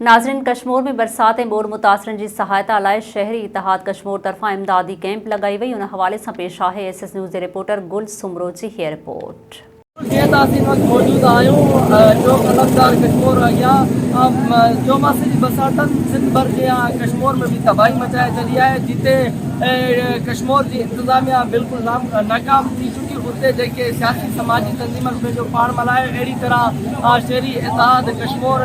नाज़रीन, कश्मीर में बरसात ऐं ॿोड़ मुतासिरनि जी सहायता लाइ शहरी इतिहाद कश्मीर तरफ़ां इमदादी कैंप लगाई वई। उन हवाले से पेश आहे SS न्यूज़ जे रिपोर्टर गुल सुमरो जी हीअ रिपोर्ट। मौजूद आहियूं चौक अलमदार कश्मीर अॻियां चौमासे जी बरसातनि सिंध भर जे कश्मीर में भी तबाही मचाए छॾी आहे, जिते कश्मीर जी इंतज़ामिया बिल्कुलु नाकाम थी चुकी। उते जेके सियासी समाजी तंज़ीमनि पंहिंजो पाण मल्हाए, अहिड़ी तरह शहरी इतिहाद कश्मीर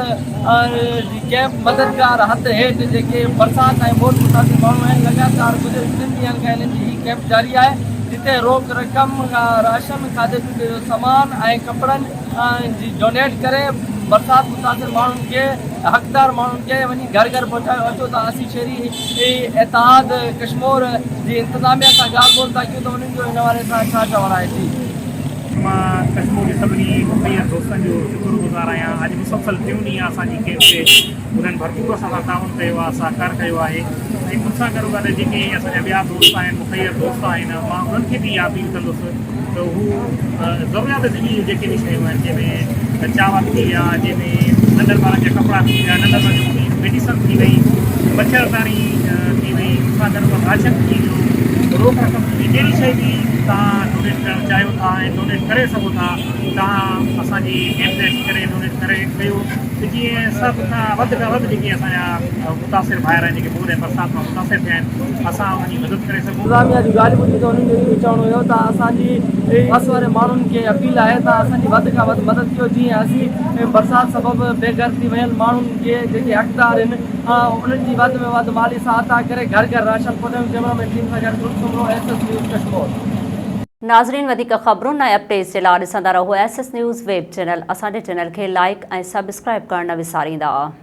कैंप मददगार हथ हेठि जेके बरसात ऐं ॿोड़ मुतासिर माण्हू आहिनि, लगातार गुज़िरियल 3 ॾींहंनि खां हिननि जी ही कैंप जारी आहे, जिते रोक रक़म राशन खाधे पीते जो सामान ऐं कपिड़नि जी डोनेट करे बरसात मुतासिर माण्हुनि खे हक़दार माण्हुनि खे वञी घर घर पहुचायो। अचो त असीं शहरी इतिहाद कश्मीर जी इंतज़ामिया सां ॻाल्हि ॿोल था कयूं त उन्हनि जो हिन बारे सां छा चवणु आहे। जी, मां कश्मीर जे सभिनी मुखिया दोस्तनि जो शुक्रगुज़ार आहियां। अॼु मुसलसल 3 ॾींहं असांजी कैंप ते उन्हनि भरपूर असां सां ताउन कयो आहे, सहकार कयो आहे। ऐं मूंसां गॾु गॾु जेके असांजा ॿिया दोस्त आहिनि, मुखिया दोस्त आहिनि, मां उन्हनि खे बि इहा अपील कंदुसि त हू ज़रूरियात ज़िंदगी जूं जेके बि शयूं आहिनि, जंहिंमें चांवर थी विया, जंहिंमें नंढनि ॿारनि जा कपिड़ा थी विया, नंढनि ॿारनि जी मेडिसन थी वई, मच्छरदानी थी वई, मूंसां गॾु राशन थी वियो, रोक रक़म थी वई, कहिड़ी शइ बि तव्हां डोनेट करणु चाहियो था ऐं डोनेट करे सघो था, तव्हां असांजी कैंप ते अची करे डोनेट करे कयो त जीअं सभ खां वधि जेके असांजा मुतासिर भाइर आहिनि, जेके ॿोड़ ऐं बरसाति मां मुतासिर थिया आहिनि, असां उनजी मदद करे सघूं। इंतज़ामिया जी ॻाल्हि ॿुधी त उन्हनि जो इहो चवणो हुयो त असांजी आस वारे माण्हुनि खे अपील आहे त असांजी वधि खां वधि मदद कयो, जीअं असीं बरसाति सबबु बेघर थी वियल माण्हुनि खे जेके हक़दार आहिनि उन्हनि जी वधि में वधि माली सहायता करे घर घर राशन पहुचायूं। कैमरामैन टीम सां गॾु गुल सुमरो, SS न्यूज़ कश्मीर। नाज़रीन, वधीक ख़बरुनि ऐं अपडेट्स जे लाइ ॾिसंदा रहो SS न्यूज़ वेब चैनल। असांजे चैनल खे लाइक ऐं सब्सक्राइब करणु न विसारींदा।